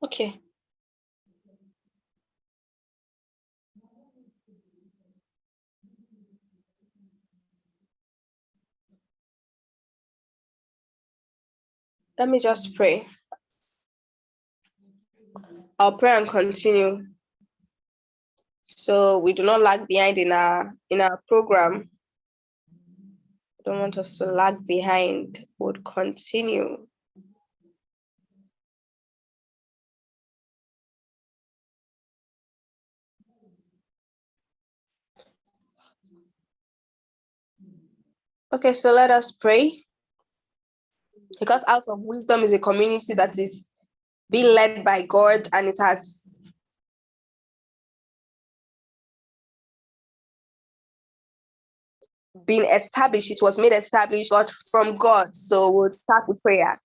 Okay. Let me just pray. I'll pray and continue, so we do not lag behind in our program. I don't want us to lag behind. We'll continue. Okay, so let us pray. Because House of Wisdom is a community that is being led by God, and it has been established. It was made established from God. So we'll start with prayer.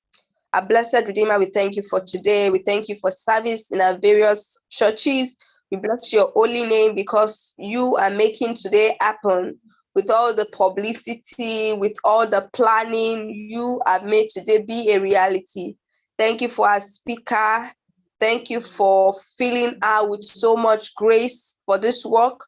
Our blessed Redeemer, we thank you for today. We thank you for service in our various churches. We bless your holy name because you are making today happen. With all the publicity, with all the planning, you have made today be a reality. Thank you for our speaker. Thank you for filling her with so much grace for this work.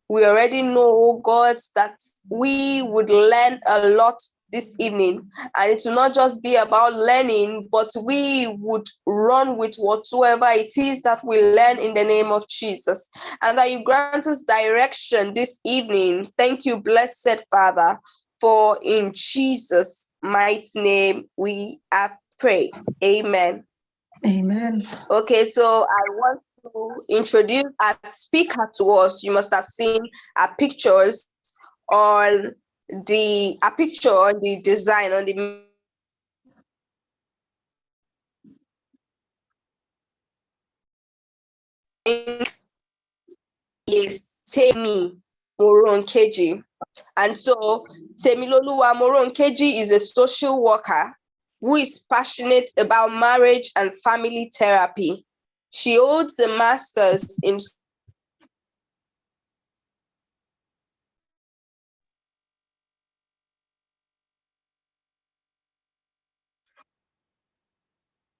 We already know, God, that we would learn a lot this evening, and it will not just be about learning, but we would run with whatsoever it is that we learn in the name of Jesus, and that you grant us direction this evening. Thank you, blessed Father, for in Jesus' mighty name we have prayed. Amen. Amen. Okay, so I want to introduce a speaker to us. You must have seen our pictures on the design on the is Temi Moronkeji. And so Temi Moronkeji is a social worker who is passionate about marriage and family therapy. She holds a master's in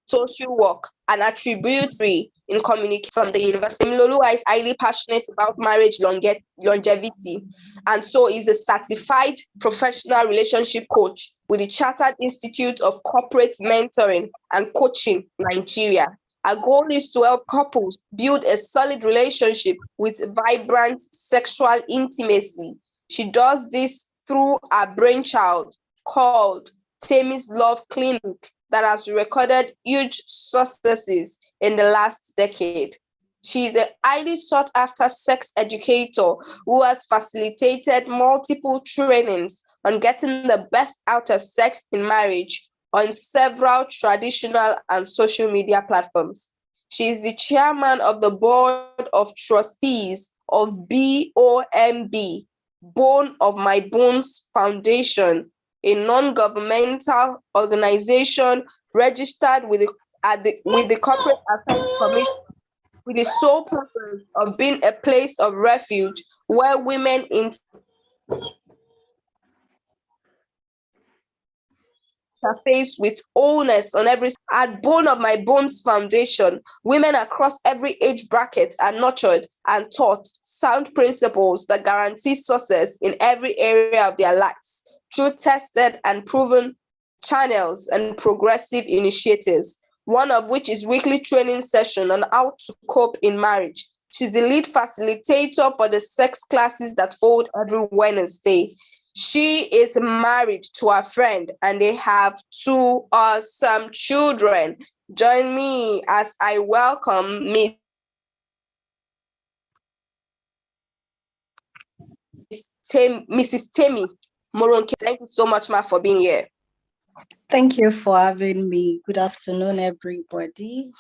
social work and attributes in communication from the university. Lolua is highly passionate about marriage longevity, and so is a certified professional relationship coach with the Chartered Institute of Corporate Mentoring and Coaching, Nigeria. Our goal is to help couples build a solid relationship with vibrant sexual intimacy. She does this through a brainchild called Temi's Love Clinic, that has recorded huge successes in the last decade. She is a highly sought after sex educator who has facilitated multiple trainings on getting the best out of sex in marriage on several traditional and social media platforms. She is the chairman of the board of trustees of BOMB, Bone of My Bones Foundation, a non-governmental organization registered with the Corporate Affairs Commission, with the sole purpose of being a place of refuge where women interface with wholeness on every. At Bone of My Bones Foundation, women across every age bracket are nurtured and taught sound principles that guarantee success in every area of their lives through tested and proven channels and progressive initiatives, one of which is weekly training session on how to cope in marriage. She's the lead facilitator for the sex classes that hold every Wednesday. She is married to a friend and they have two awesome children. Join me as I welcome Mrs. Temi Moronkeji. Thank you so much, Ma, for being here. Thank you for having me. Good afternoon, everybody.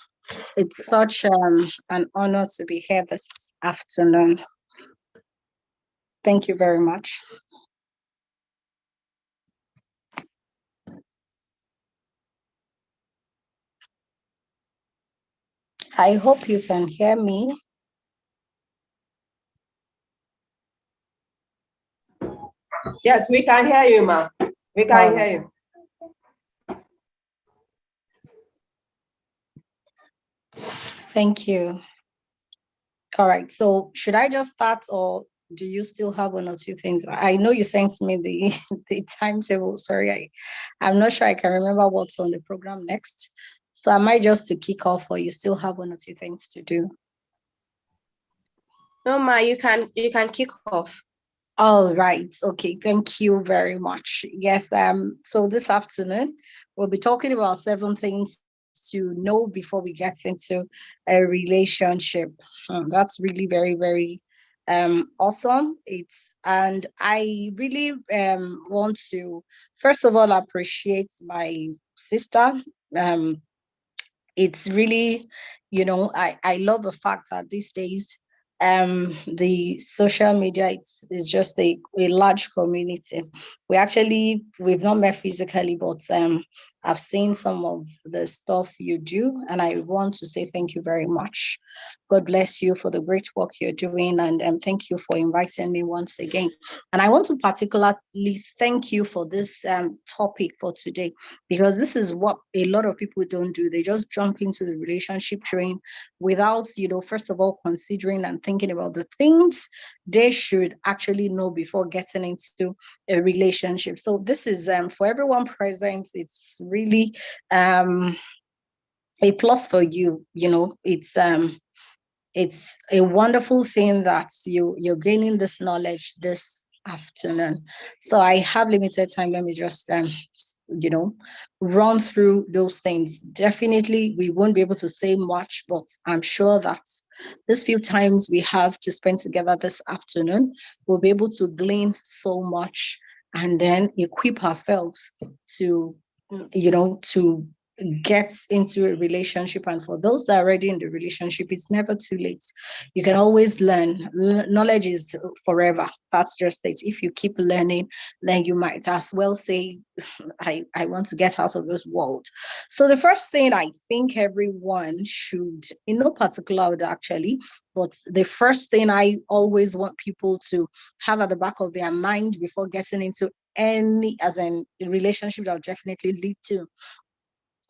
It's such an honor to be here this afternoon. Thank you very much. I hope you can hear me. Yes, we can hear you, Ma. We can hear you. Thank you. All right. So should I just start, or do you still have one or two things? I know you sent me the the timetable. Sorry, I'm not sure I can remember what's on the program next. So I might just to kick off, or you still have one or two things to do? No, Ma, you can kick off. All right. Okay. Thank you very much. Yes. So this afternoon we'll be talking about 7 things to know before we get into a relationship. That's really very, very awesome. And I really want to first of all appreciate my sister. Um it's really, I love the fact that these days the social media is just a large community. We've not met physically, but I've seen some of the stuff you do, and I want to say thank you very much. God bless you for the great work you're doing, and thank you for inviting me once again. And I want to particularly thank you for this topic for today, because this is what a lot of people don't do. They just jump into the relationship train without, first of all, considering and thinking about the things they should actually know before getting into a relationship. So this is for everyone present. It's really a plus for you. It's a wonderful thing that you're gaining this knowledge this afternoon. So I have limited time. Let me just you know run through those things. Definitely we won't be able to say much, but I'm sure that this few times we have to spend together this afternoon, we'll be able to glean so much and then equip ourselves to to get into a relationship. And for those that are already in the relationship, it's never too late. You can always learn. Knowledge is forever. That's just it. If you keep learning, then you might as well say, I want to get out of this world. So the first thing I think everyone should, in no particular order actually, but the first thing I always want people to have at the back of their mind before getting into any as in a relationship that will definitely lead to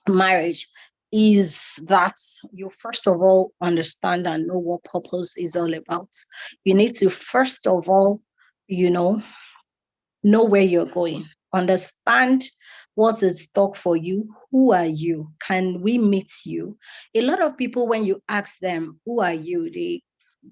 marriage is that you first of all understand and know what purpose is all about. You need to first of all, you know where you're going, understand what is stock for you. Who are you? Can we meet you? A lot of people, when you ask them who are you,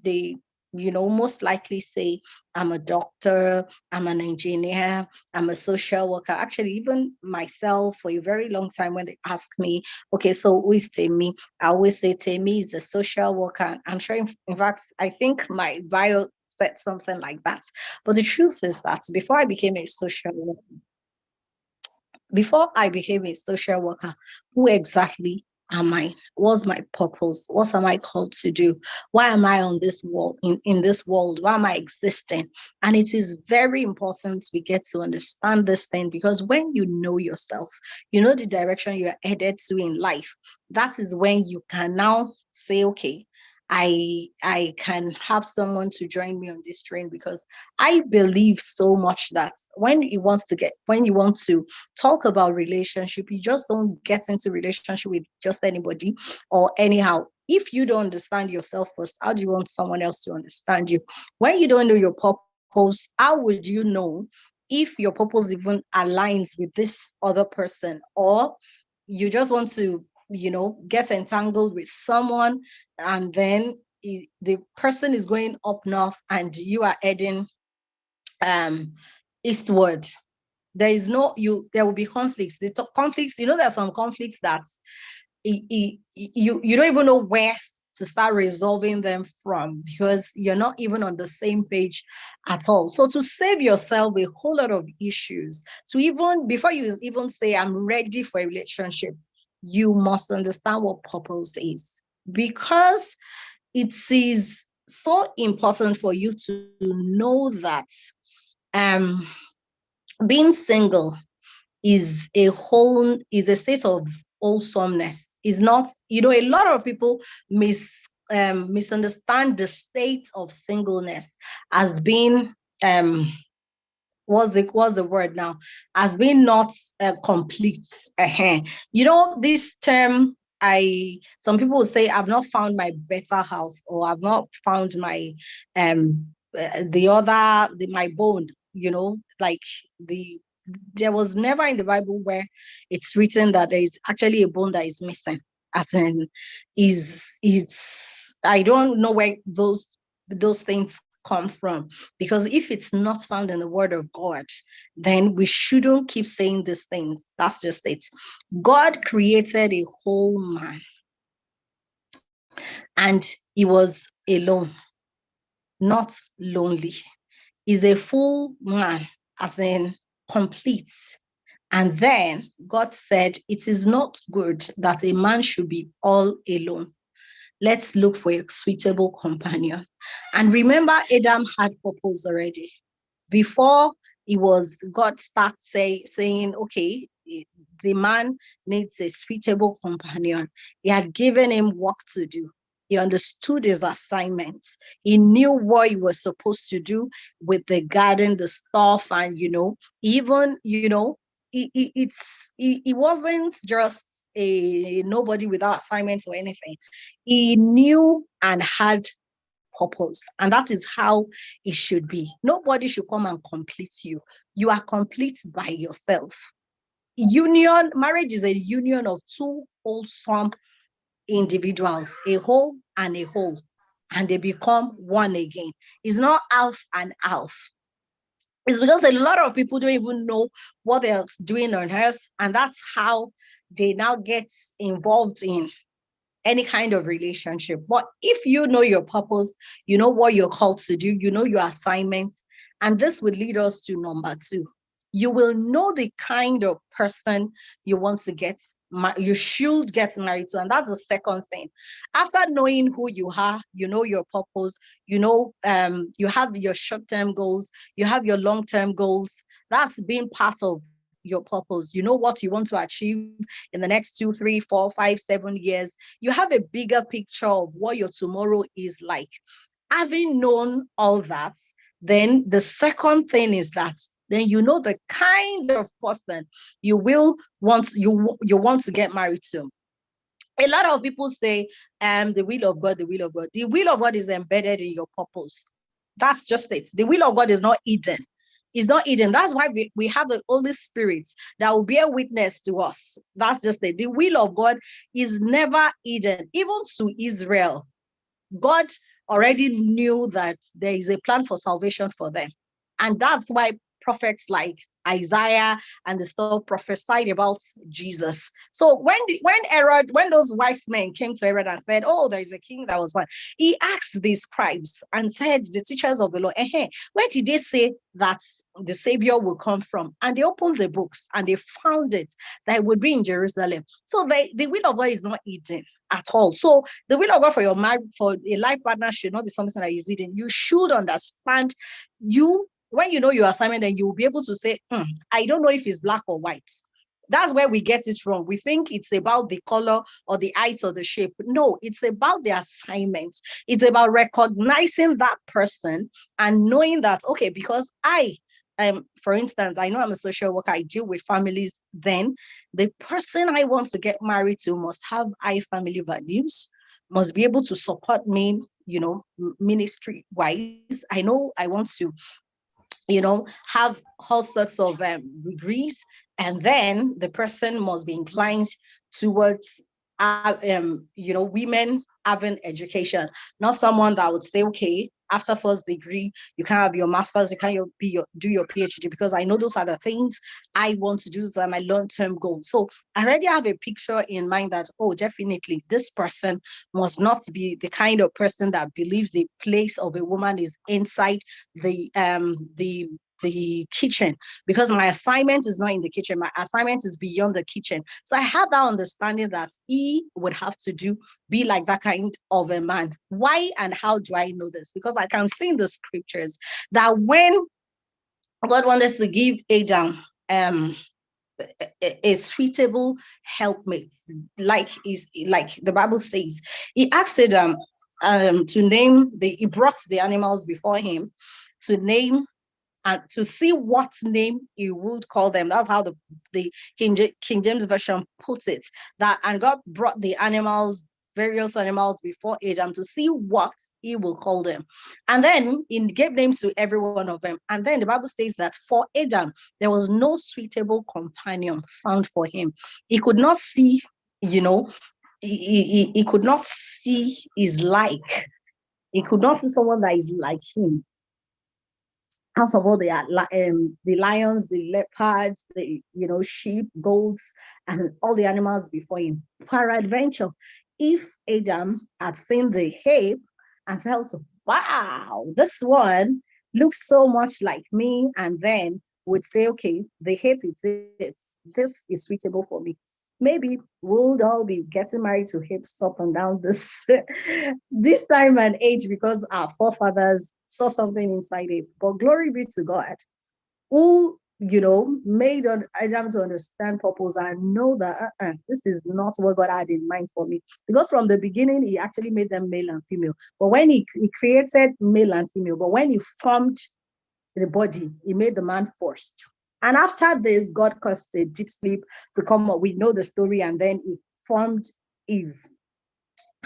they most likely say, I'm a doctor, I'm an engineer, I'm a social worker. Actually, even myself, for a very long time, when they ask me, okay, so who is Temi? I always say Temi is a social worker. I'm sure, in fact, I think my bio said something like that. But the truth is that before I became a social worker, who exactly am I? What's my purpose? What am I called to do? Why am I on this world, in this world? Why am I existing? And it is very important we get to understand this thing, because when you know yourself, you know the direction you're headed to in life. That is when you can now say, okay, I can have someone to join me on this train, because I believe so much that when you want to talk about relationship, you just don't get into relationship with just anybody or anyhow. If you don't understand yourself first, how do you want someone else to understand you? When you don't know your purpose, how would you know if your purpose even aligns with this other person? Or you just want to get entangled with someone, and then the person is going up north and you are heading eastward. There will be conflicts. The conflicts, there are some conflicts that you don't even know where to start resolving them from, because you're not even on the same page at all. So to save yourself a whole lot of issues, to even before you even say I'm ready for a relationship, you must understand what purpose is, because it is so important for you to know that um being single is a state of wholesomeness. Is not, a lot of people misunderstand the state of singleness as being what's the word now, as being not complete. This term some people will say I've not found my better half, or I've not found my my bone, like there was never in the Bible where it's written that there is actually a bone that is missing. As in, I don't know where those things come from, because if it's not found in the Word of God, then we shouldn't keep saying these things. That's just it. God created a whole man, and he was alone, not lonely. He's a full man, as in complete. And then God said, it is not good that a man should be all alone. Let's look for a suitable companion. And remember, Adam had purpose already. Before God start saying, okay, the man needs a suitable companion. He had given him work to do. He understood his assignments. He knew what he was supposed to do with the garden, the stuff, and even he wasn't just a nobody without assignments or anything. He knew and had purpose, and that is how it should be. Nobody should come and complete you. You are complete by yourself. Marriage is a union of two wholesome individuals, a whole and a whole, and they become one again. It's not half and half. It's because a lot of people don't even know what they're doing on earth, and that's how they now get involved in any kind of relationship. But if you know your purpose, you know what you're called to do, you know your assignments, and this would lead us to number 2. You will know the kind of person you want to you should get married to. And that's the second thing. After knowing who you are, you know your purpose, you have your short-term goals, you have your long-term goals. That's being part of your purpose. You know what you want to achieve in the next 2, 3, 4, 5, 7 years. You have a bigger picture of what your tomorrow is like. Having known all that, then the second thing is that then you know the kind of person you want to get married to. A lot of people say, the will of God, the will of God. The will of God is embedded in your purpose. That's just it. The will of God is not hidden. It's not hidden. That's why we have the Holy Spirit that will bear witness to us. That's just it. The will of God is never hidden. Even to Israel, God already knew that there is a plan for salvation for them. And that's why prophets like Isaiah and the stuff prophesied about Jesus. So when those wise men came to Herod and said, oh, there is a king that was born, he asked the scribes and said, the teachers of the law, where did they say that the Savior will come from? And they opened the books and they found it that it would be in Jerusalem. So the will of God is not hidden at all. So the will of God for for a life partner should not be something that is hidden. You should understand when you know your assignment, then you will be able to say, I don't know if it's black or white. That's where we get it wrong. We think it's about the color or the height or the shape. No, it's about the assignment. It's about recognizing that person and knowing that, okay, because for instance, I know I'm a social worker, I deal with families, then the person I want to get married to must have high family values, must be able to support me, ministry wise. I know I want to have all sorts of degrees, and then the person must be inclined towards women having education, not someone that would say, okay, after first degree, you can't have your master's, you can't do your PhD, because I know those are the things I want to do, those are my long-term goals. So I already have a picture in mind that, oh, definitely this person must not be the kind of person that believes the place of a woman is inside the kitchen, because my assignment is not in the kitchen, my assignment is beyond the kitchen. So I have that understanding that he would have to be like that kind of a man. Why and how do I know this? Because I can see in the scriptures that when God wanted to give Adam a suitable helpmate, like the Bible says, he asked Adam to name he brought the animals before him to name and to see what name he would call them. That's how the King James Version puts it. That and God brought the animals, various animals before Adam to see what he will call them. And then he gave names to every one of them. And then the Bible says that for Adam, there was no suitable companion found for him. He could not see, he could not see his like. He could not see someone that is like him. House of all the lions, the leopards, the sheep, goats, and all the animals before him. Peradventure, if Adam had seen the ape and felt, wow, this one looks so much like me, and then would say, okay, the ape is it. This is suitable for me. Maybe we'll all be getting married to apes up and down this this time and age because our forefathers saw something inside it. But glory be to God, who made Adam to understand purpose and know that this is not what God had in mind for me. Because from the beginning, he actually made them male and female. But when he created male and female, but when he formed the body, he made the man first. And after this, God caused a deep sleep to come up. We know the story, and then he formed Eve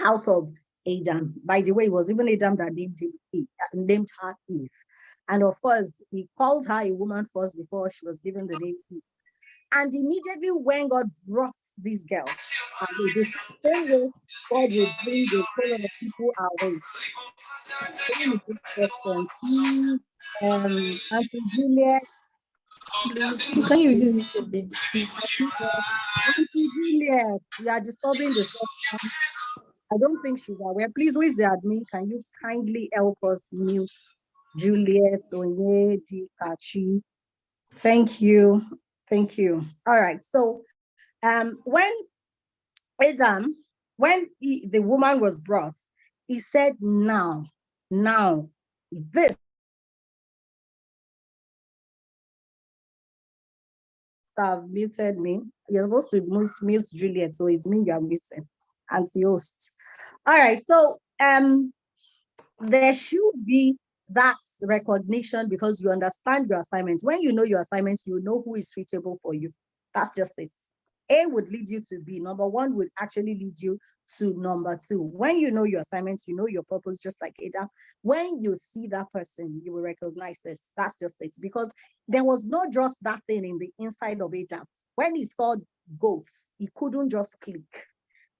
out of Adam. By the way, it was even Adam that named her Eve. And of course, he called her a woman first before she was given the name Eve. And immediately when God brought these girls, the same way God will bring the whole of the people away. Auntie Juliet, please. Can you use it a bit, please? Auntie Juliet, you are disturbing the system. I don't think she's aware. Please, who is the admin? Can you kindly help us mute Juliet Onyedi Kachi? Thank you. Thank you. All right. So when Adam, the woman was brought, he said, now, this have muted me. You're supposed to mute Juliet, so it's me you're muting. Anti-host. All right, so there should be that recognition because you understand your assignments. When you know your assignments, you know who is suitable for you. That's just it. A would lead you to B. Number one would actually lead you to number two. When you know your assignments, you know your purpose, just like Ada. When you see that person, you will recognize it. That's just it. Because there was not just that thing in the inside of Ada. When he saw goats, he couldn't just click.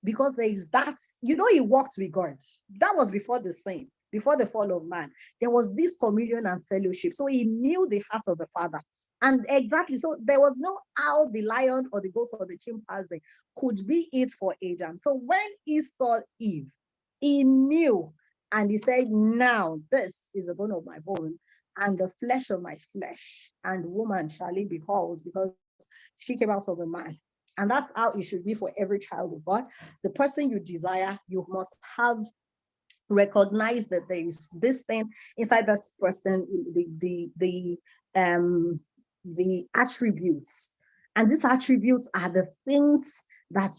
Because there is that, he walked with God. That was before the sin, before the fall of man. There was this communion and fellowship. So he knew the heart of the Father. And exactly, so there was no how the lion or the goat or the chimpanzee could be it for Adam. So when he saw Eve, he knew, and he said, now this is the bone of my bone and the flesh of my flesh, and woman shall he be called, because she came out of a man. And that's how it should be for every child of God. The person you desire, you must have recognized that there is this thing inside this person, the attributes. And these attributes are the things that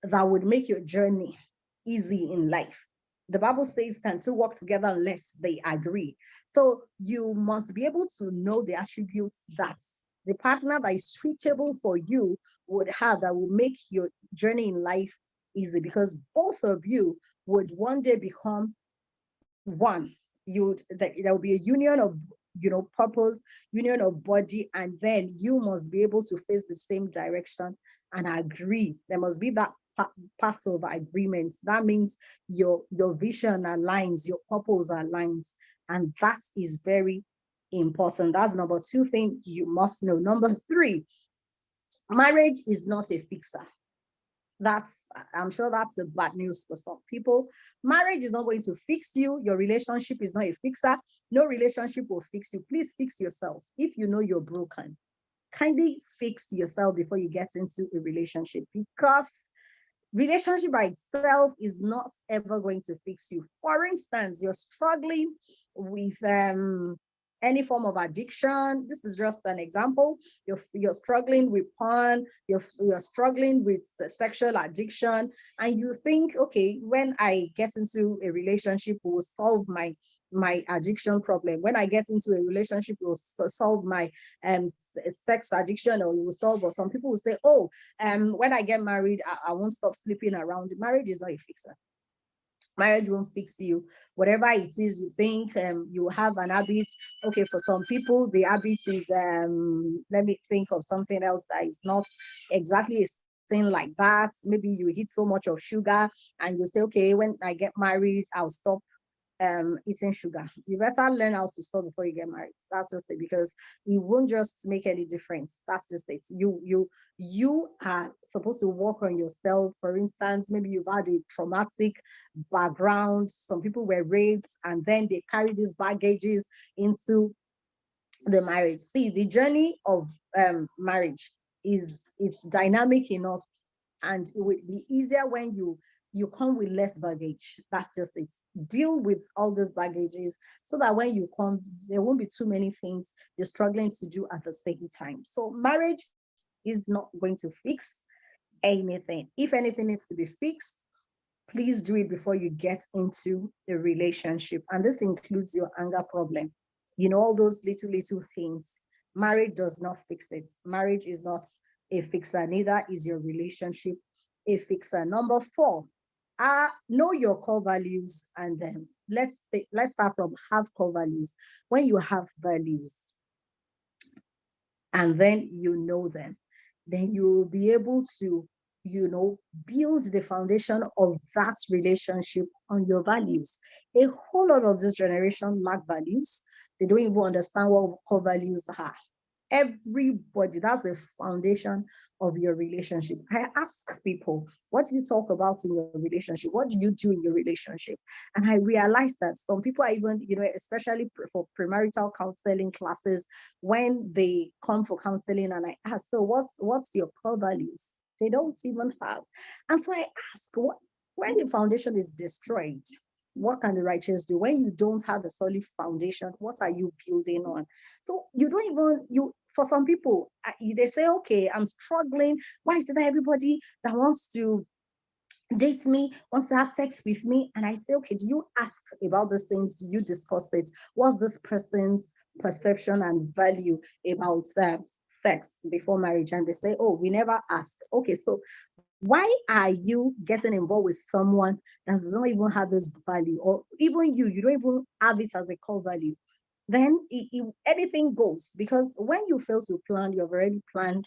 that would make your journey easy in life. The Bible says, can two walk together unless they agree? So you must be able to know the attributes that the partner that is suitable for you would have, that will make your journey in life easy, because both of you would one day become one. There will be a union of purpose, union of body, and then you must be able to face the same direction and agree. There must be that path of agreement. That means your vision aligns, your purpose aligns, and that is very important. That's number two thing you must know. Number three, marriage is not a fixer. I'm sure that's a bad news for some people. Marriage is not going to fix you. Your relationship is not a fixer. No relationship will fix you. Please fix yourself. If you know you're broken, kindly fix yourself before you get into a relationship, because relationship by itself is not ever going to fix you. For instance, you're struggling with any form of addiction. This is just an example. You're struggling with porn, you're struggling with sexual addiction, and you think, okay, when I get into a relationship, it will solve my my addiction problem. When I get into a relationship, it will solve my sex addiction, or it will solve, or some people will say, oh, when I get married, I won't stop sleeping around. Marriage is not a fixer. Marriage won't fix you. Whatever it is you think, you have an habit. Okay, for some people, the habit is, let me think of something else that is not exactly a thing like that. Maybe you eat so much of sugar and you say, okay, when I get married, I'll stop eating sugar. You better learn how to stop before you get married. That's just it, because it won't just make any difference. That's just it. You are supposed to work on yourself. For instance, maybe you've had a traumatic background. Some people were raped, and then they carry these baggages into the marriage. See, the journey of marriage it's dynamic enough, and it will be easier when you come with less baggage. That's just it. Deal with all these baggages so that when you come, there won't be too many things you're struggling to do at the same time. So marriage is not going to fix anything. If anything needs to be fixed, please do it before you get into a relationship. And this includes your anger problem. All those little things. Marriage does not fix it. Marriage is not a fixer, neither is your relationship a fixer. Number 4, know your core values. And then let's start from have core values. When you have values and then you know them, then you will be able to build the foundation of that relationship on your values. A whole lot of this generation lack values. They don't even understand what core values are. Everybody, that's the foundation of your relationship. I ask people, what do you talk about in your relationship? What do you do in your relationship? And I realized that some people are even, especially for premarital counseling classes, when they come for counseling and I ask, so what's your core values? They don't even have. And so I ask, when the foundation is destroyed, what can the righteous do? When you don't have a solid foundation, what are you building on? So you don't even, for some people, they say, okay, I'm struggling. Why is it that everybody that wants to date me wants to have sex with me? And I say, okay, do you ask about these things? Do you discuss it? What's this person's perception and value about sex before marriage? And they say, oh, we never asked. Okay, so why are you getting involved with someone that does not even have this value? Or even you don't even have it as a core value? Then anything goes, because when you fail to plan, you've already planned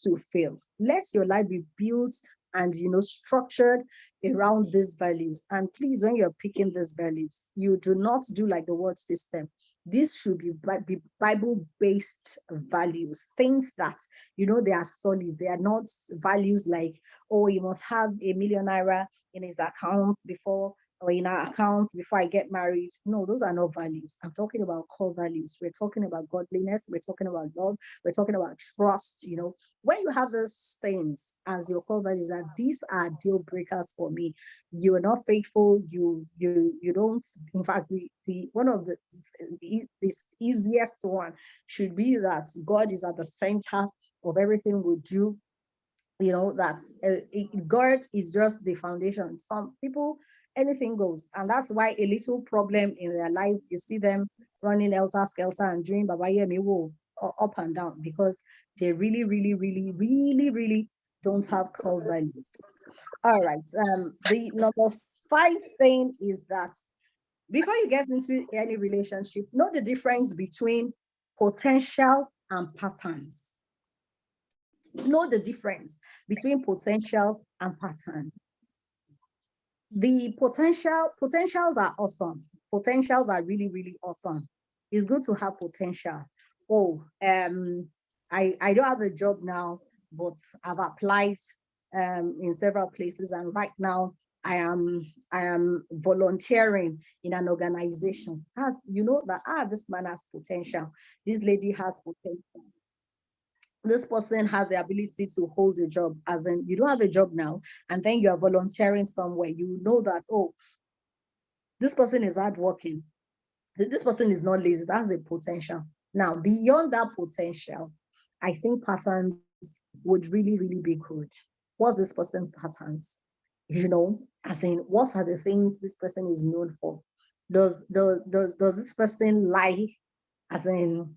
to fail. Let your life be built and structured around these values. And please, when you're picking these values, you do not do like the word system. This should be Bible-based values, things that they are solid. They are not values like, oh, you must have a million naira in his account before, or in our accounts before I get married. No, those are not values. I'm talking about core values. We're talking about godliness. We're talking about love. We're talking about trust. When you have those things as your core values, that these are deal breakers for me. You are not faithful. You don't. In fact, the one of the easiest one should be that God is at the center of everything we do. That God is just the foundation. Some people, anything goes, and that's why a little problem in their life, you see them running helter skelter and doing Baba Yemi up and down, because they really, really, really, really, really don't have core values. All right. The number 5 thing is that before you get into any relationship, know the difference between potential and patterns. Know the difference between potential and pattern. The potentials are awesome. Potentials are really, really awesome. It's good to have potential. Oh, I don't have a job now, but I've applied in several places, and right now I am volunteering in an organization. As that this man has potential, this lady has potential, this person has the ability to hold a job. As in, you don't have a job now, and then you are volunteering somewhere. You know that, oh, this person is hardworking. This person is not lazy. That's the potential. Now, beyond that potential, I think patterns would really, really be good. What's this person patterns? As in, what are the things this person is known for? does this person lie, as in,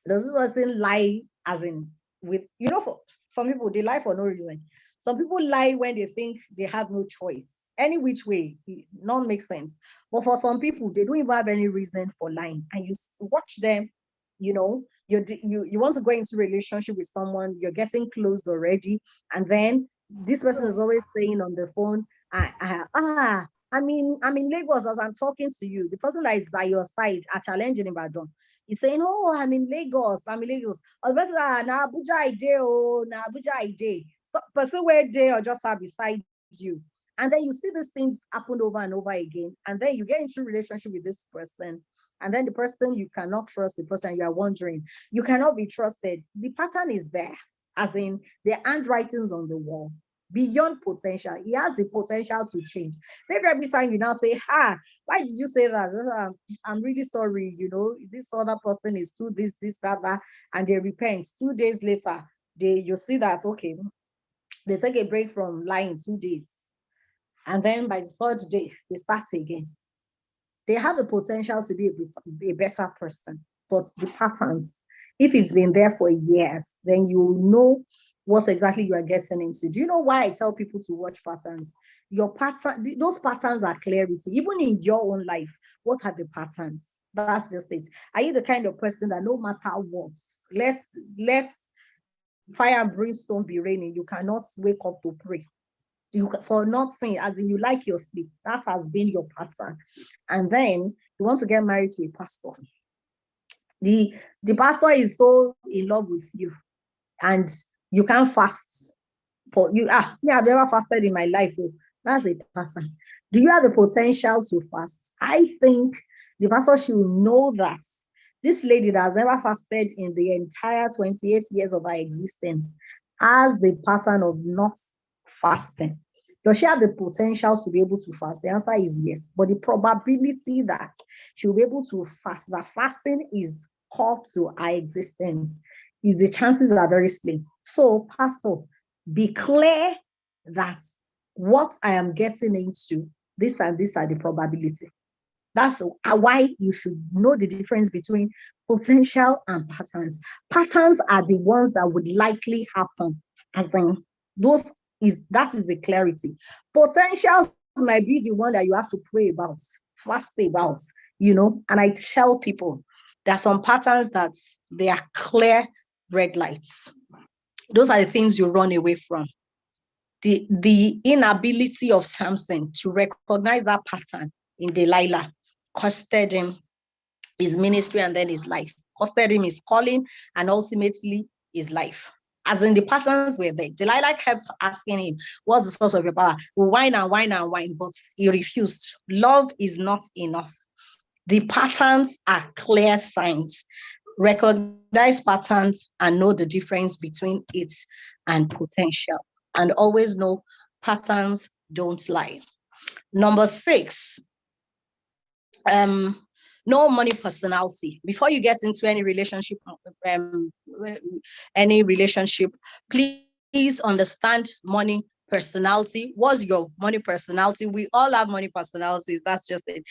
does this person lie as in, with, for some people they lie for no reason. Some people lie when they think they have no choice. Any which way, none makes sense. But for some people, they don't even have any reason for lying. And you watch them, you want to go into a relationship with someone, you're getting close already, and then this person is always saying on the phone, I'm in Lagos as I'm talking to you. The person that is by your side are challenging him, but he's saying, oh, I'm in Lagos. Or the person, na Abuja I dey, oh, na Abuja I dey. So person where they or just are beside you. And then you see these things happen over and over again. And then you get into a relationship with this person. And then the person, you cannot trust the person. You are wondering, you cannot be trusted. The pattern is there, as in the handwritings on the wall. Beyond potential, he has the potential to change. Maybe every time you now say, why did you say that? I'm really sorry, this other person is too this, that, and they repent. 2 days later, you see that, okay, they take a break from lying 2 days. And then by the third day, they start again. They have the potential to be a better person, but the patterns, if it's been there for years, then you know what exactly you are getting into. Do you know why I tell people to watch patterns? Those patterns are clarity. Even in your own life, what are the patterns? That's just it. Are you the kind of person that no matter what, let's fire and brimstone be raining, you cannot wake up to pray? For nothing, as in you like your sleep. That has been your pattern. And then you want to get married to a pastor. The pastor is so in love with you, and you can't fast for you. I've never fasted in my life. That's a pattern. Do you have the potential to fast? I think the pastor should know that this lady that has never fasted in the entire 28 years of her existence has the pattern of not fasting. Does she have the potential to be able to fast? The answer is yes. But the probability that she will be able to fast, that fasting is core to her existence, the chances are very slim. So, pastor, be clear that what I am getting into, this and this are the probability. That's why you should know the difference between potential and patterns. Patterns are the ones that would likely happen, as in that is the clarity. Potentials might be the one that you have to pray about, fast about, and I tell people there are some patterns that they are clear red lights. Those are the things you run away from. The inability of Samson to recognize that pattern in Delilah costed him his ministry and then his life, costed him his calling and ultimately his life. As in, the patterns were there. Delilah kept asking him, what's the source of your power? Well, wine and wine and wine, but he refused. Love is not enough. The patterns are clear signs. Recognize patterns and know the difference between it and potential. And always know patterns don't lie. Number 6, know money personality. Before you get into any relationship, please understand money personality. What's your money personality? We all have money personalities. That's just it.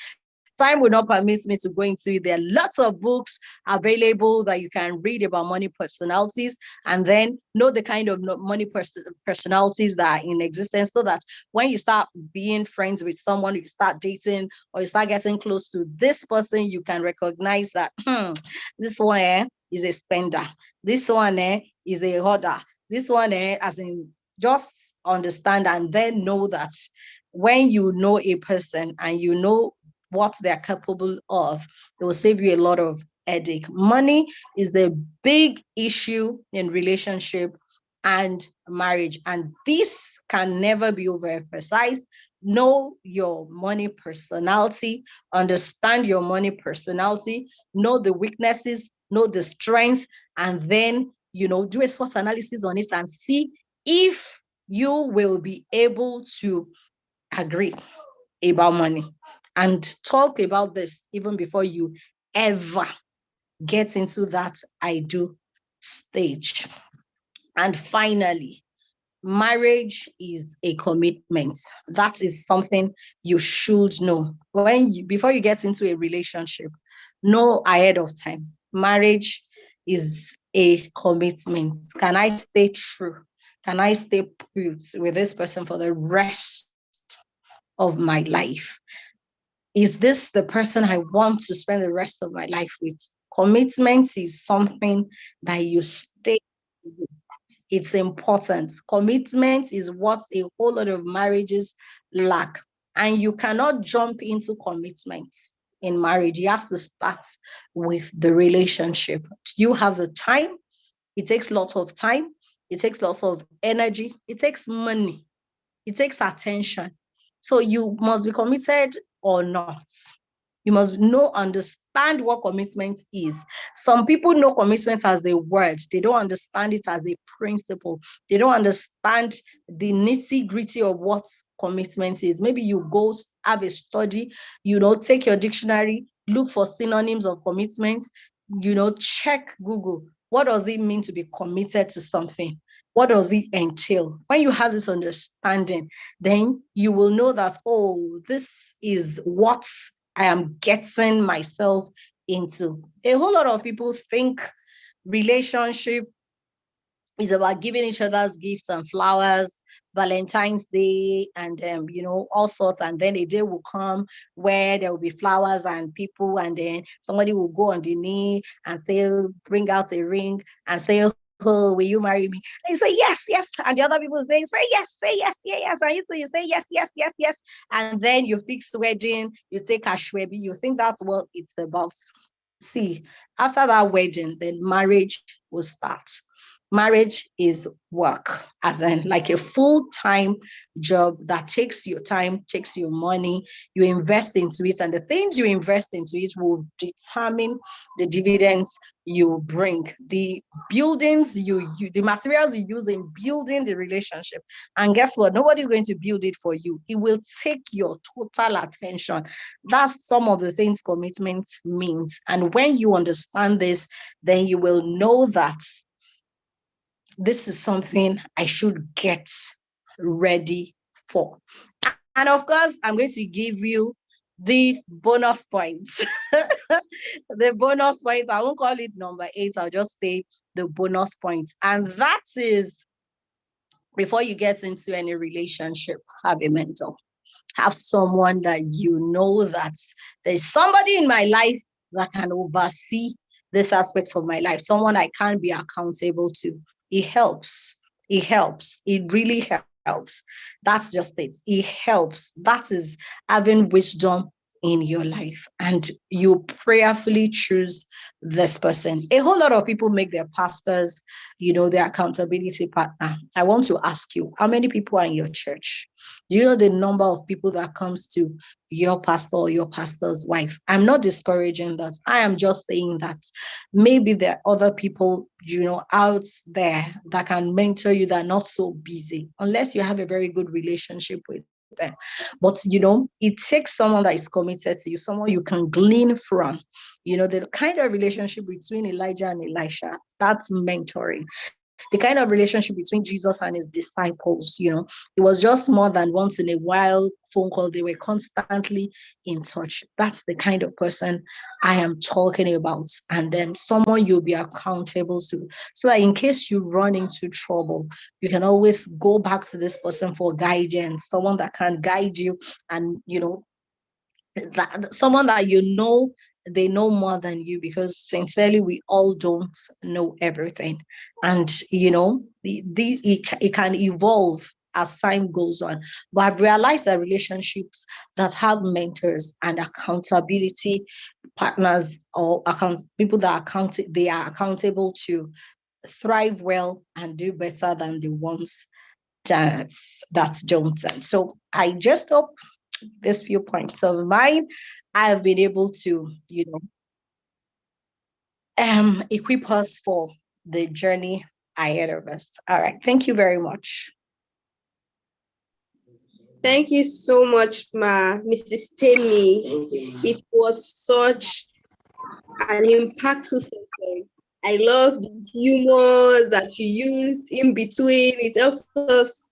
Time will not permit me to go into it. There are lots of books available that you can read about money personalities, and then know the kind of money personalities that are in existence, so that when you start being friends with someone, you start dating or you start getting close to this person, you can recognize that this one is a spender, this one is a hoarder, this one as in, just understand and then know that when you know a person and you know what they're capable of, it will save you a lot of headache. Money is the big issue in relationship and marriage, and this can never be overemphasized. Know your money personality, understand your money personality, know the weaknesses, know the strength, and then do a SWOT analysis on it and see if you will be able to agree about money. And talk about this even before you ever get into that I do stage. And finally, Marriage is a commitment. That is something you should know. Before you get into a relationship, know ahead of time. Marriage is a commitment. Can I stay true? Can I stay put with this person for the rest of my life? Is this the person I want to spend the rest of my life with? Commitment is something that you stay with. It's important. Commitment is what a whole lot of marriages lack. And you cannot jump into commitment in marriage. You have to start with the relationship. Do you have the time? It takes lots of time. It takes lots of energy. It takes money. It takes attention. So you must be committed or not. You must understand what commitment is. Some people know commitment as a word. They don't understand it as a principle. They don't understand the nitty-gritty of what commitment is. Maybe you go have a study, take your dictionary, look for synonyms of commitment, check Google. What does it mean to be committed to something? What does it entail? When you have this understanding, then you will know that, oh, this is what I am getting myself into. A whole lot of people think relationship is about giving each other's gifts and flowers, Valentine's Day, and all sorts. And then a day will come where there will be flowers and people, and then somebody will go on the knee and say, bring out a ring and say, oh, will you marry me? And you say yes, yes. And the other people say yes, yeah, yes. And you say yes, yes, yes, yes. And then you fix the wedding, you take ashwebi, you think that's what it's about. See, after that wedding, then marriage will start. Marriage is work, as in like a full-time job that takes your time, takes your money, you invest into it, and the things you invest into it will determine the dividends you bring, the buildings the materials you use in building the relationship. And guess what? Nobody's going to build it for you. It will take your total attention. That's some of the things commitment means. And when you understand this, then you will know that this is something I should get ready for. And of course, I'm going to give you the bonus points. The bonus points, I won't call it number 8, I'll just say the bonus points. And that is, before you get into any relationship, have a mentor. Have someone that you know that there's somebody in my life that can oversee this aspect of my life, someone I can be accountable to. It helps. It helps. It really helps. That's just it. It helps. That is having wisdom in your life, and you prayerfully choose this person. A whole lot of people make their pastors, their accountability partner. I want to ask you, how many people are in your church? Do you know the number of people that comes to your pastor or your pastor's wife? I'm not discouraging that. I am just saying that maybe there are other people, out there that can mentor you, that are not so busy, unless you have a very good relationship with them. But it takes someone that is committed to you, someone you can glean from. The kind of relationship between Elijah and Elisha, that's mentoring. The kind of relationship between Jesus and his disciples, it was just more than once in a while phone call. They were constantly in touch. That's the kind of person I am talking about. And then someone you'll be accountable to, so that in case you run into trouble, you can always go back to this person for guidance, someone that can guide you, and that someone that they know more than you, because sincerely we all don't know everything. And it can evolve as time goes on. But I've realized that relationships that have mentors and accountability partners, or people that they are accountable to, thrive well and do better than the ones that don't. And so I just hope these few points of mine, I've been able to, equip us for the journey ahead of us. All right. Thank you very much. Thank you so much, Mrs. Temi. It was such an impactful session. I love the humor that you use in between. It helps us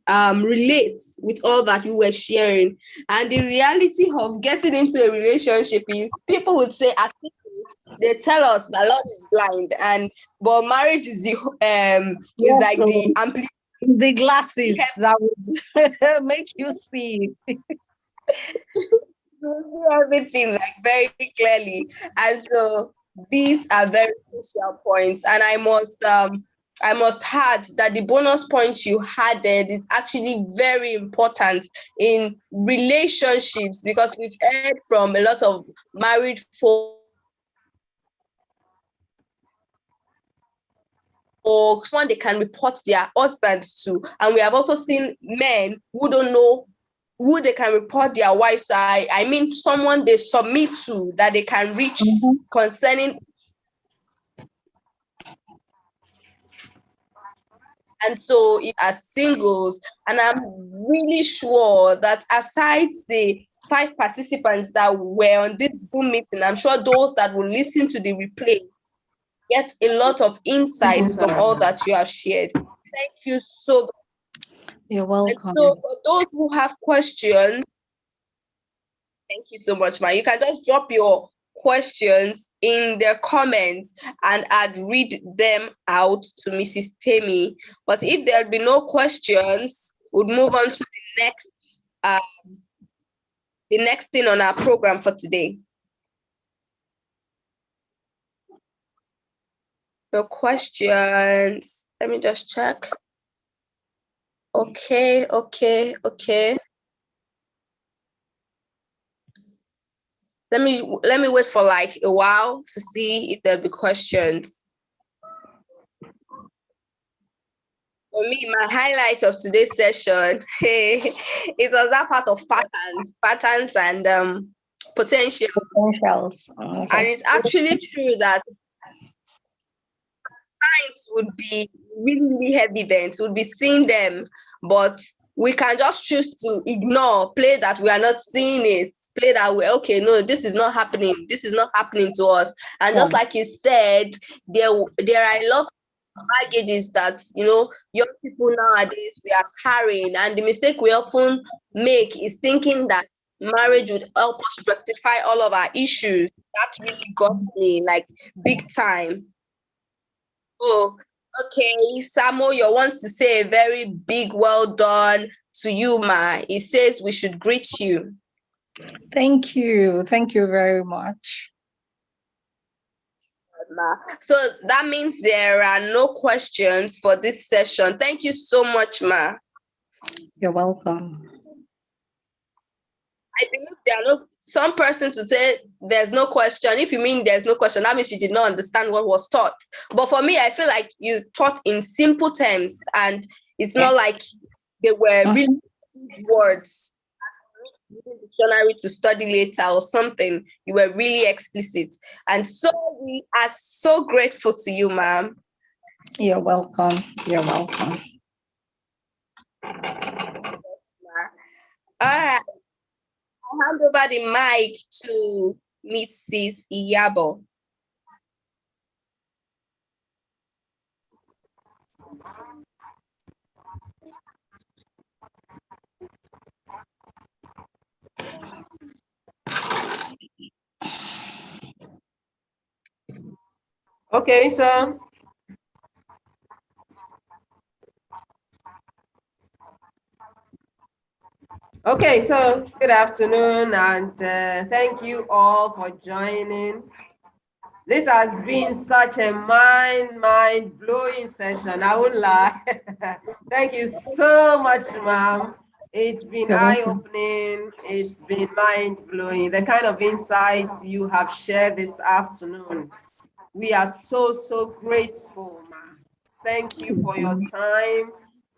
relate with all that you were sharing. And the reality of getting into a relationship is people would say, as they tell us that love is blind, and but marriage is the is Yes, like so the ampli the glasses that would make you see. everything like very clearly. And so these are very crucial points. And I must add that the bonus point you added is actually very important in relationships, because we've heard from a lot of married folks, someone they can report their husbands to. And we have also seen men who don't know who they can report their wives to. I mean, someone they submit to that they can reach Mhm. concerning. And so it's as singles. And I'm really sure that aside the 5 participants that were on this Zoom meeting, I'm sure those that will listen to the replay get a lot of insights from all that you have shared. Thank you so much. You're And welcome. so for those who have questions, thank you so much, man. You can just drop your questions in the comments and I'd read them out to Mrs. Temi. But if there'll be no questions, we'll move on to the next thing on our program for today. No questions. Let me just check. Okay. Let me wait for like a while to see if there'll be questions. For me, my highlight of today's session, it was that part of patterns and potential. Potentials. And Okay. it's actually true that signs would be really evident, would be seeing them, but we can just choose to ignore, play that we are not seeing it, play that we're okay, no, this is not happening, this is not happening to us. And just Yeah. like you said, there are a lot baggages that young people nowadays we are carrying, and the mistake we often make is thinking that marriage would help us rectify all of our issues. That really got me like big time. Oh, okay. Samuel you wants to say a very big well done to you, ma. He says we should greet you. Thank you. Thank you very much. Ma. So that means there are no questions for this session. Thank you so much, ma. You're welcome. I believe there are no, some persons would say there's no question. If you mean there's no question, that means you did not understand what was taught. But for me, I feel like you taught in simple terms, and it's not like they were really words dictionary to study later or something. You were really explicit. And so we are so grateful to you, ma'am. You're welcome. You're welcome. All right. I'll hand over the mic to Mrs. Iyabo. Okay, so good afternoon, and thank you all for joining. This has been such a mind-blowing session. I won't lie. Thank you so much, ma'am. It's been You're welcome. eye-opening. It's been mind-blowing. The kind of insights you have shared this afternoon. We are so grateful, ma'am. Thank you for your time.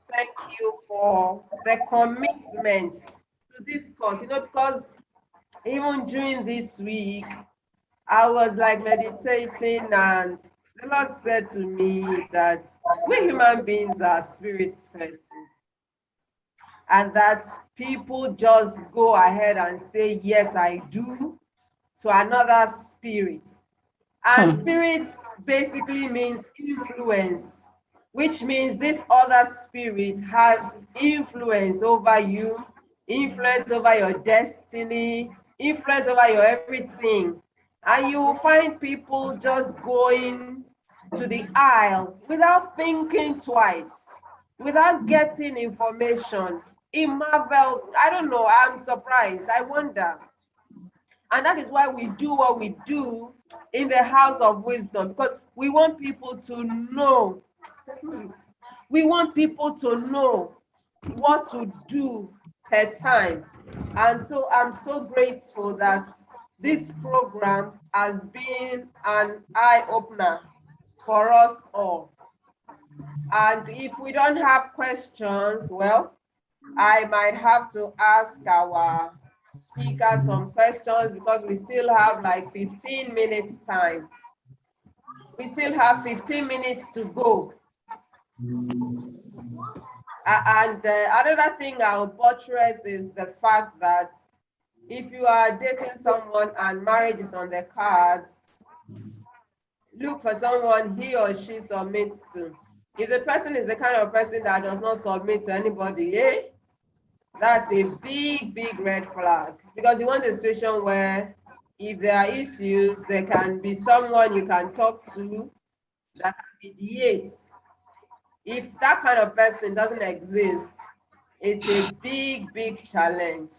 Thank you for the commitment to this course. Because even during this week, I was like meditating, and the Lord said to me that we human beings are spirits first, and that people just go ahead and say, yes, I do, to another spirit. And spirit basically means influence, which means this other spirit has influence over you, influence over your destiny, influence over your everything. And you will find people just going to the aisle without thinking twice, without getting information. It marvels. I don't know. I'm surprised. I wonder. And that is why we do what we do in the House of Wisdom, because we want people to know. We want people to know what to do per time. And so I'm so grateful that this program has been an eye-opener for us all. And if we don't have questions, well, I might have to ask our speaker some questions because we still have like 15 minutes time. We still have 15 minutes to go. And another thing I'll buttress is the fact that if you are dating someone and marriage is on the cards, look for someone he or she submits to. If the person is the kind of person that does not submit to anybody, that's a big, big red flag, because you want a situation where if there are issues, there can be someone you can talk to that can mediate. If that kind of person doesn't exist, it's a big, big challenge.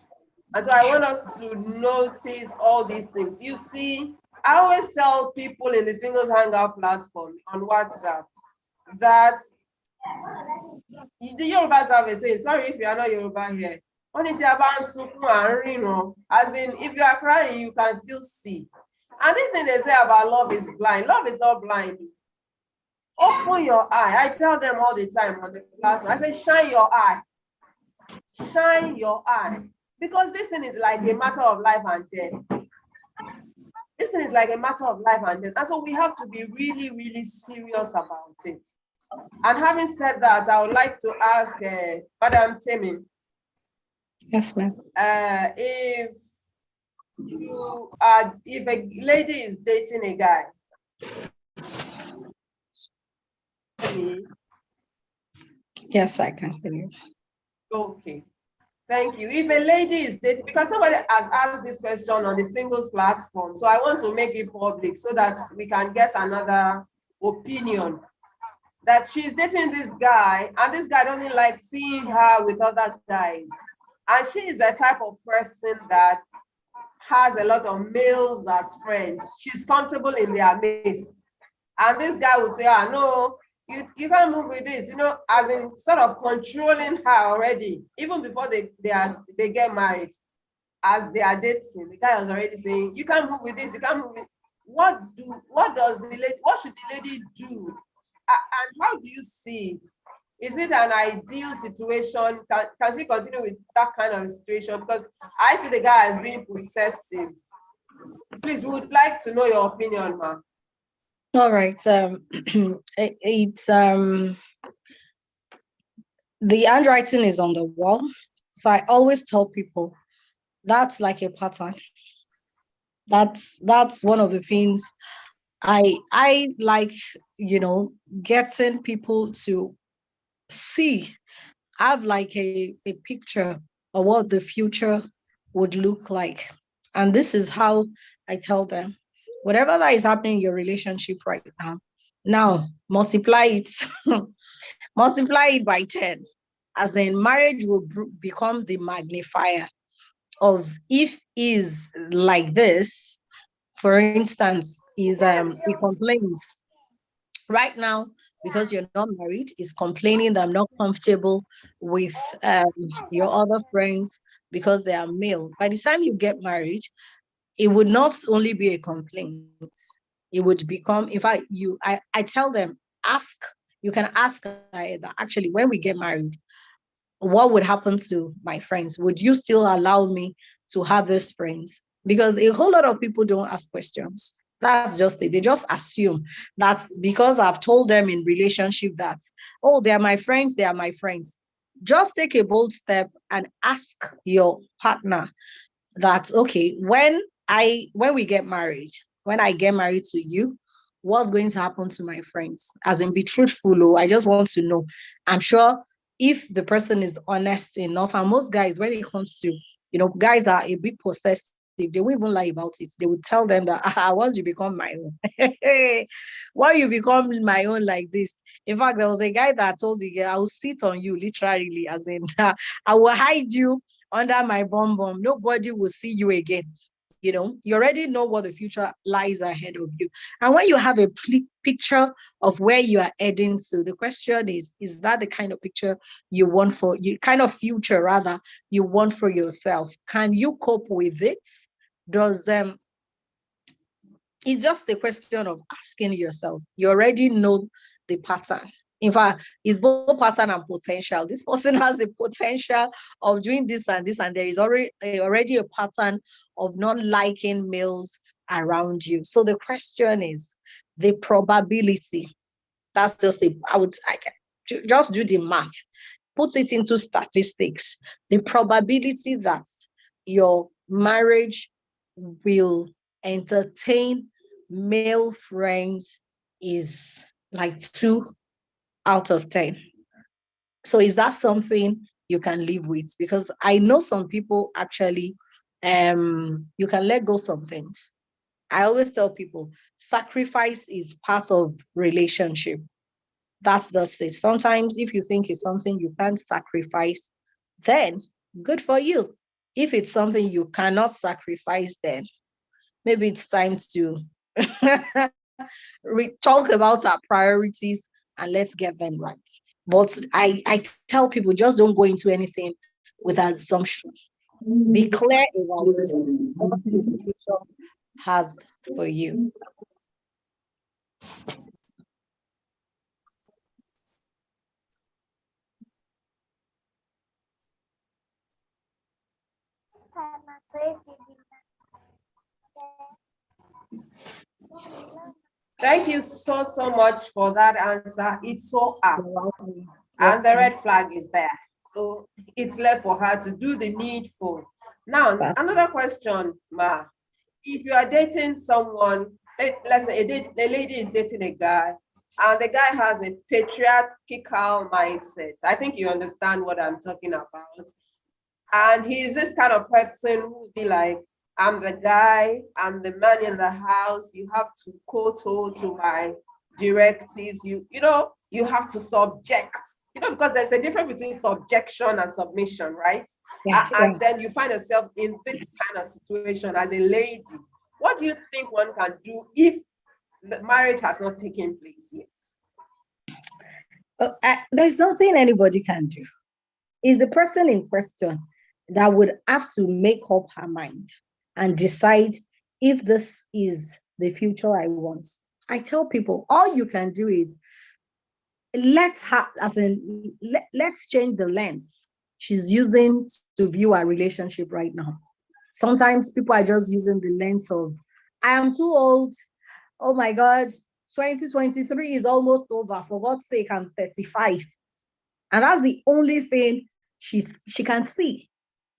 And so I want us to notice all these things. You see, I always tell people in the Singles Hangout platform on WhatsApp that the Yorubas have a saying, sorry if you are not Yoruba here, as in if you are crying, you can still see. And this thing they say about love is blind. Love is not blind. Open your eye. I tell them all the time on the platform. I say, shine your eye. Shine your eye. Because this thing is like a matter of life and death. This thing is like a matter of life and death. And so we have to be really, really serious about it. And having said that, I would like to ask Madam Temi. Yes, ma'am. If a lady is dating a guy, yes, I can hear you. Okay, thank you. If a lady is dating, because somebody has asked this question on the singles platform, so I want to make it public so that we can get another opinion. That she's dating this guy, and this guy doesn't like seeing her with other guys. And she is a type of person that has a lot of males as friends. She's comfortable in their midst. And this guy will say, no, you can't move with this, as in sort of controlling her already, even before they get married, as they are dating. The guy was already saying, you can't move with this, you can't move with. What should the lady do? And how do you see it? Is it an ideal situation? Can she continue with that kind of situation? Because I see the guy as being possessive. Please, we would like to know your opinion, ma'am. All right. It's the handwriting is on the wall. So I always tell people that's like a pattern. That's one of the things I like, getting people to see, have like a picture of what the future would look like. And this is how I tell them, whatever that is happening in your relationship right now multiply it, multiply it by 10, as then marriage will become the magnifier of if is like this. For instance, is he complains right now because you're not married, is complaining that I'm not comfortable with your other friends because they are male. By the time you get married, it would not only be a complaint, it would become, in fact, I tell them, you can ask that actually, when we get married, what would happen to my friends? Would you still allow me to have these friends? Because a whole lot of people don't ask questions. That's just it. They just assume that because I've told them in relationship that, oh, they are my friends, they are my friends. Just take a bold step and ask your partner that, okay, when we get married, when I get married to you, what's going to happen to my friends? As in, be truthful. Oh, I just want to know. I'm sure if the person is honest enough, and most guys, when it comes to, guys are a bit possessive, they won't even lie about it. They would tell them that once you become my own, why you become my own like this? In fact, there was a guy that told the girl, I will sit on you, literally, as in, I will hide you under my bum bum. Nobody will see you again. You already know what the future lies ahead of you. And when you have a picture of where you are heading to, the question is that the kind of picture you want for you, kind of future rather, you want for yourself? Can you cope with it? Does It's just a question of asking yourself. You already know the pattern. In fact, it's both pattern and potential. This person has the potential of doing this, and there is already a pattern of not liking males around you. So the question is the probability. That's just just do the math, put it into statistics. The probability that your marriage will entertain male friends is like 2 out of 10. So is that something you can live with? Because I know some people actually, you can let go some things. I always tell people sacrifice is part of relationship. That's the stage. Sometimes if you think it's something you can't sacrifice, then good for you. If it's something you cannot sacrifice, then maybe it's time to talk about our priorities and let's get them right. But I tell people, just don't go into anything with assumption. Be clear about what the future has for you. Thank you so, so much for that answer. It's so apt. And the red flag is there. So it's left for her to do the needful. Now, another question, Ma. If you are dating someone, let's say a lady is dating a guy, and the guy has a patriarchal mindset. I think you understand what I'm talking about. And he is this kind of person who would be like, I'm the guy, I'm the man in the house. You have to kowtow to my directives. You have to subject. Because there's a difference between subjection and submission, right? And then you find yourself in this kind of situation as a lady. What do you think one can do if the marriage has not taken place yet? There's nothing anybody can do. It's the person in question that would have to make up her mind and decide if this is the future I want. I tell people, all you can do is let's change the lens she's using to view our relationship right now. Sometimes people are just using the lens of, I am too old. Oh my God, 2023 is almost over. For God's sake, I'm 35. And that's the only thing she can see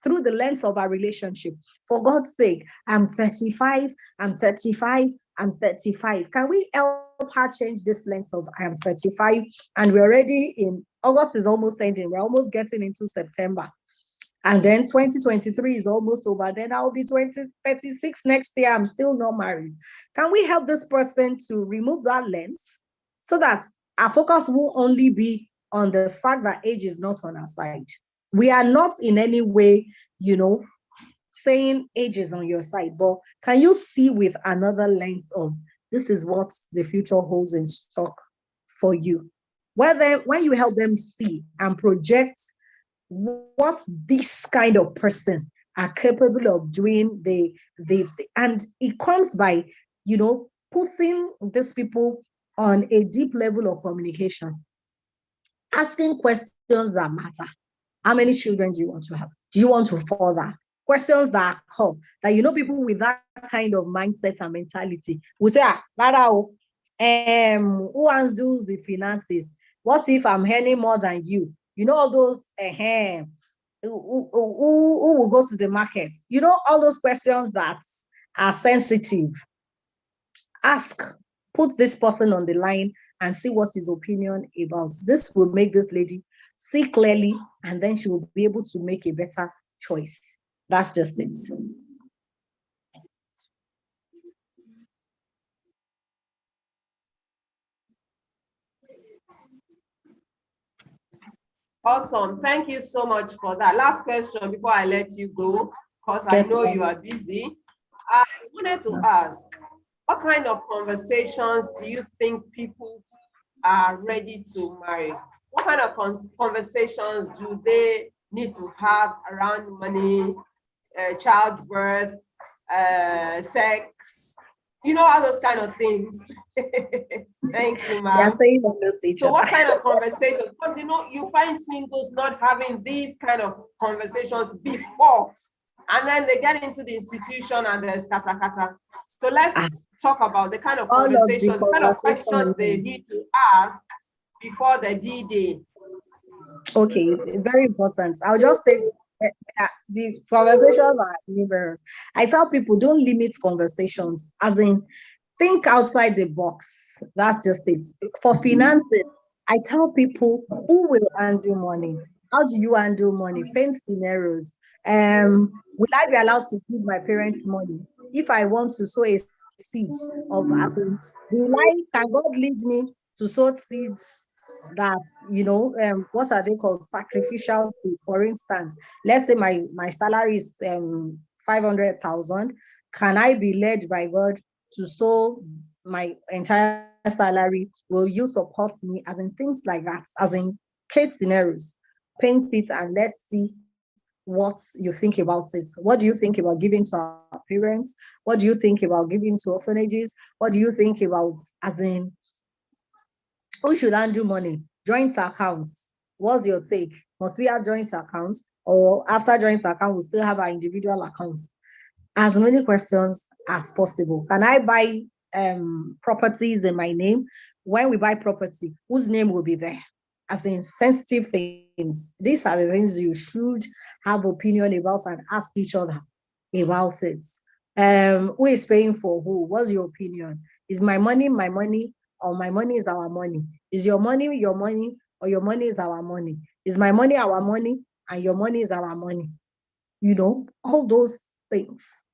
through the lens of our relationship. For God's sake, I'm 35, I'm 35, I'm 35. Can we help her change this lens of I am 35? And we're already in August, is almost ending. We're almost getting into September. And then 2023 is almost over. Then I'll be 36 next year. I'm still not married. Can we help this person to remove that lens so that our focus will only be on the fact that age is not on our side? We are not in any way, saying age is on your side, but can you see with another lens of this is what the future holds in stock for you? When you help them see and project what this kind of person are capable of doing, and it comes by, putting these people on a deep level of communication, asking questions that matter. How many children do you want to have? Do you want to further? Questions that are called, that people with that kind of mindset and mentality will say, who wants to do the finances? What if I'm earning more than you? All those, who will go to the market? All those questions that are sensitive. Ask, put this person on the line and see what's his opinion about. This will make this lady see clearly, and then she will be able to make a better choice. That's just it. Awesome. Thank you so much for that. Last question before I let you go, because I know you are busy. I wanted to ask, what kind of conversations do you think people are ready to marry? What kind of conversations do they need to have around money, childbirth, sex, all those kind of things? Thank you, ma'am. So what kind of conversations? Because you find singles not having these kind of conversations before, and then they get into the institution and there's kata. So let's talk about the kind of conversations, the kind of questions they need to ask before the D-Day. Okay, very important. I'll just take the conversations are numerous. I tell people, don't limit conversations, as in think outside the box. That's just it. For finances, I tell people, who will handle money? How do you handle money? Paint scenarios. Will I be allowed to give my parents money if I want to sow a seed of can God lead me to sow seeds that what are they called, sacrificial seeds? For instance, let's say my salary is 500,000. Can I be led by God to sow my entire salary? Will you support me? As in things like that, as in case scenarios. Paint it and let's see what you think about it. What do you think about giving to our parents? What do you think about giving to orphanages? What do you think about, as in, who should handle money? Joint accounts. What's your take? Must we have joint accounts? Or after joint account, we still have our individual accounts? As many questions as possible. Can I buy properties in my name? When we buy property, whose name will be there? As in sensitive things. These are the things you should have opinion about and ask each other about it. Who is paying for who? What's your opinion? Is my money, or my money is our money? Is your money, or your money is our money? Is my money our money, and your money is our money? All those things.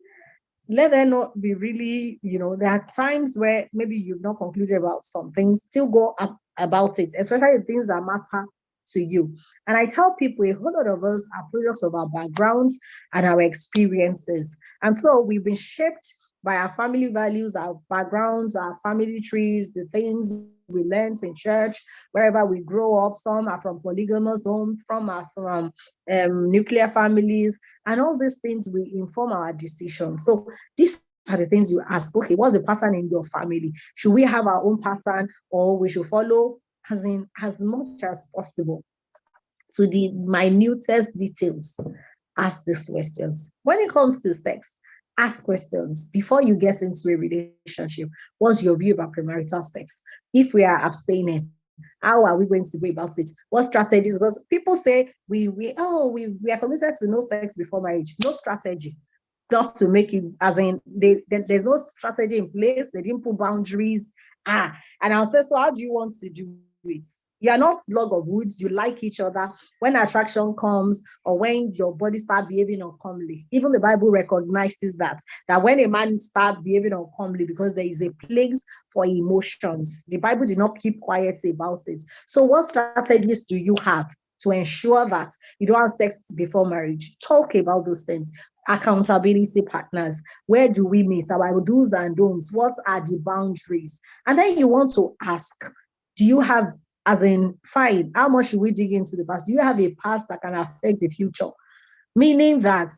Let there not be really, there are times where maybe you've not concluded about some things, still go up about it, especially the things that matter to you. And I tell people, a whole lot of us are products of our backgrounds and our experiences. And so we've been shaped by our family values, our backgrounds, our family trees, the things we learned in church, wherever we grow up. Some are from polygamous homes, from nuclear families, and all these things will inform our decisions. So these are the things you ask. Okay, what's the pattern in your family? Should we have our own pattern, or we should follow as much as possible to the minutest details? Ask these questions. When it comes to sex, ask questions before you get into a relationship. What's your view about premarital sex? If we are abstaining, how are we going to go about it? What strategies? Because people say we are committed to no sex before marriage. No strategy, not to make it, as in there's no strategy in place. They didn't put boundaries. And I'll say, so how do you want to do it? You are not log of woods. You like each other. When attraction comes, or when your body starts behaving uncomely, even the Bible recognizes that when a man starts behaving uncomely, because there is a place for emotions, the Bible did not keep quiet about it. So what strategies do you have to ensure that you don't have sex before marriage? Talk about those things. Accountability partners. Where do we meet? Our do's and don'ts. What are the boundaries? And then you want to ask, do you have, as in, fine, how much should we dig into the past? Do you have a past that can affect the future? Meaning that,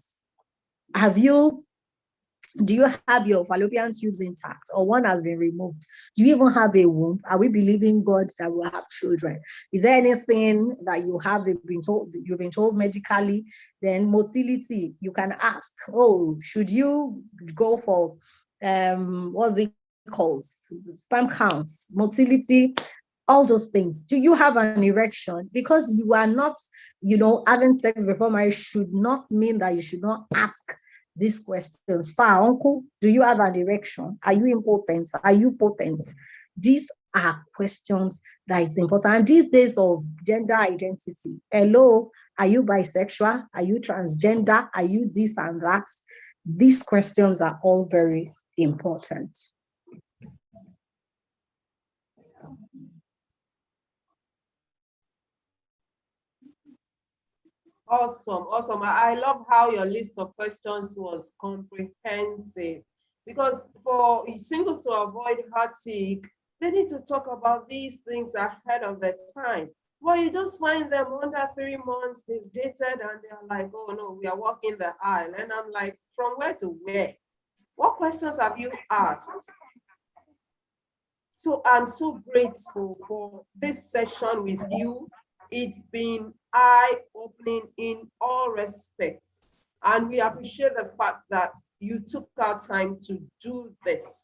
do you have your fallopian tubes intact, or one has been removed? Do you even have a womb? Are we believing God that we'll have children? Is there anything that you've been told medically? Then motility, you can ask, should you go for what's it called? Sperm counts, motility, all those things. Do you have an erection? Because you are not, having sex before marriage should not mean that you should not ask these questions. Sir, uncle, do you have an erection? Are you impotent? Are you potent? These are questions that is important. And these days of gender identity, hello, are you bisexual? Are you transgender? Are you this and that? These questions are all very important. Awesome. I love how your list of questions was comprehensive, because for singles to avoid heartache, they need to talk about these things ahead of the time. Well, you just find them under 3 months, they've dated and they're like, oh no, we are walking the aisle. And I'm like, from where to where? What questions have you asked? So I'm so grateful for this session with you. It's been eye-opening in all respects. And we appreciate the fact that you took our time to do this.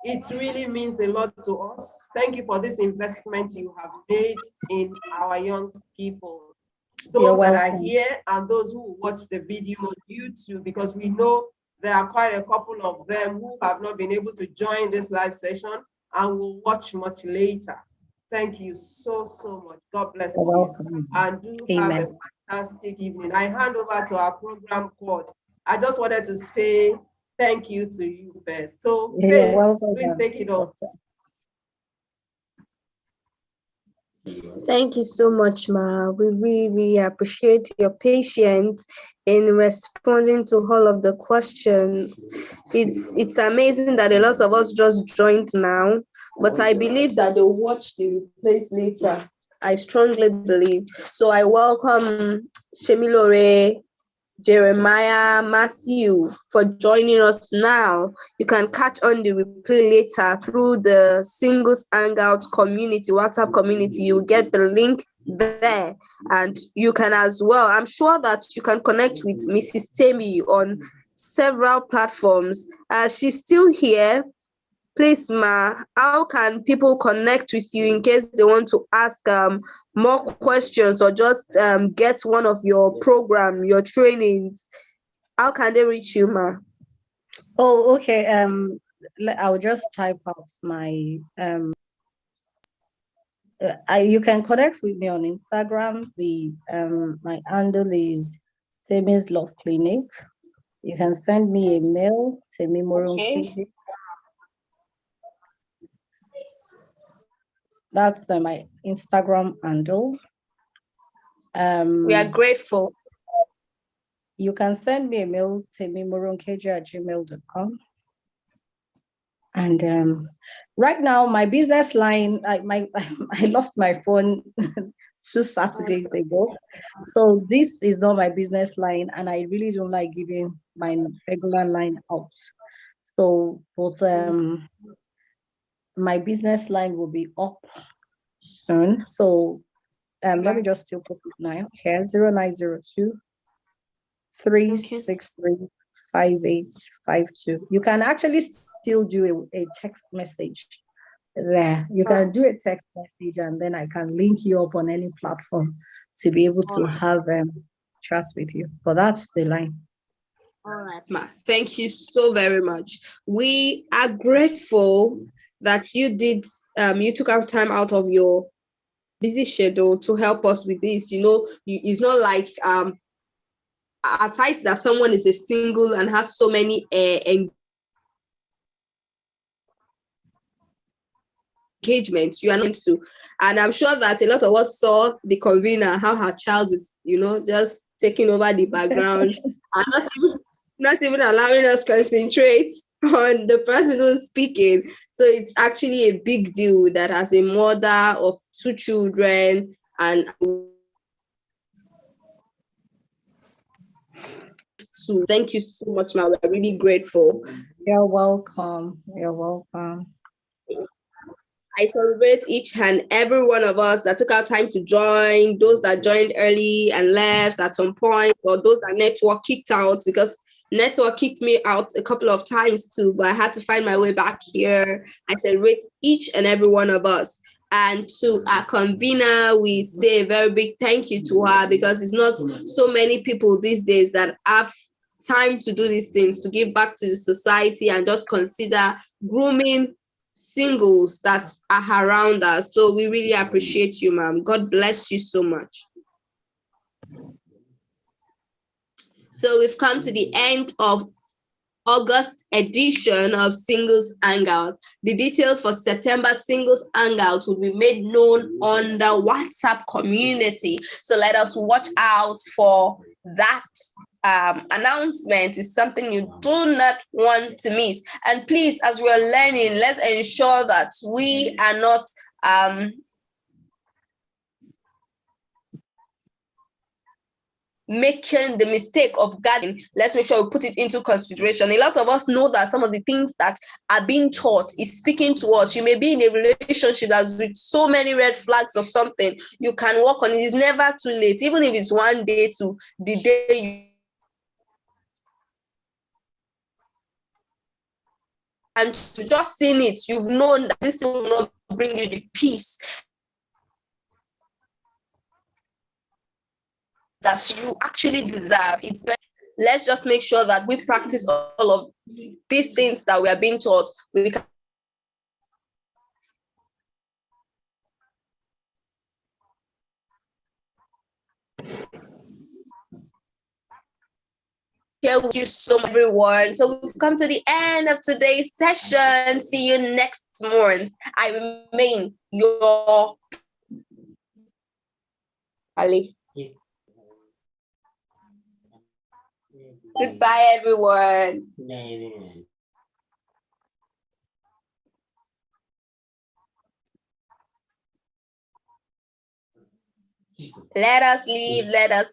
It really means a lot to us. Thank you for this investment you have made in our young people. Those that are here and those who watch the video on YouTube, because we know there are quite a couple of them who have not been able to join this live session and will watch much later. Thank you so much. God bless you. And do have a fantastic evening. I hand over to our program coord. I just wanted to say thank you to you first. So, Faith, please take it off. Thank you so much, Ma. We really appreciate your patience in responding to all of the questions. It's amazing that a lot of us just joined now, but I believe that they'll watch the replays later. I strongly believe. So I welcome Shemilore, Jeremiah, Matthew for joining us now. You can catch on the replay later through the Singles Hangout community, WhatsApp community. You get the link there, and you can as well. I'm sure that you can connect with Mrs. Temi on several platforms. She's still here. Please, Ma, how can people connect with you in case they want to ask more questions or just get one of your program, your trainings? How can they reach you, Ma? Oh, okay. I'll just type out my you can connect with me on Instagram. My handle is Temi's Love Clinic. You can send me a mail, Temi Moronkeji. Okay. That's my Instagram handle. We are grateful. You can send me a mail, temimoronkeji@gmail.com. And right now, my business line, I lost my phone 2 Saturdays ago. So this is not my business line, and I really don't like giving my regular line out. So, but my business line will be up soon. So let me just still put it now. Here, 0902 363 5852. You can actually still do a text message there. You can do a text message, and then I can link you up on any platform to be able to have chats with you. But that's the line. All right, Ma. Thank you so very much. We are grateful that you took out time out of your busy schedule to help us with this. It's not like aside that someone is a single and has so many engagements you are not to, and I'm sure that a lot of us saw the convener, how her child is just taking over the background and not even allowing us concentrate on the person who's speaking. So it's actually a big deal that as a mother of 2 children, and so thank you so much, Ma. We're really grateful. You're welcome. You're welcome. I celebrate each and every one of us that took our time to join, those that joined early and left at some point, or those that network kicked out, because network kicked me out a couple of times too, but I had to find my way back here. I celebrate each and every one of us. And to our convener, we say a very big thank you to her, because it's not so many people these days that have time to do these things, to give back to the society, and just consider grooming singles that are around us. So we really appreciate you, ma'am. God bless you so much. So we've come to the end of August edition of Singles Hangout. The details for September Singles Hangout will be made known on the WhatsApp community. So let us watch out for that announcement. Is something you do not want to miss. And please, as we are learning, let's ensure that we are not making the mistake of guarding. Let's make sure we put it into consideration. A lot of us know that some of the things that are being taught is speaking to us. You may be in a relationship that's with so many red flags or something. You can work on it. It's never too late, even if it's one day to the day you and you've just seen it, you've known that this will not bring you the peace that you actually deserve. Let's just make sure that we practice all of these things that we are being taught. We can share with you so much, everyone. So we've come to the end of today's session. See you next month. I remain your Ali. Goodbye, everyone. Let us leave. Let us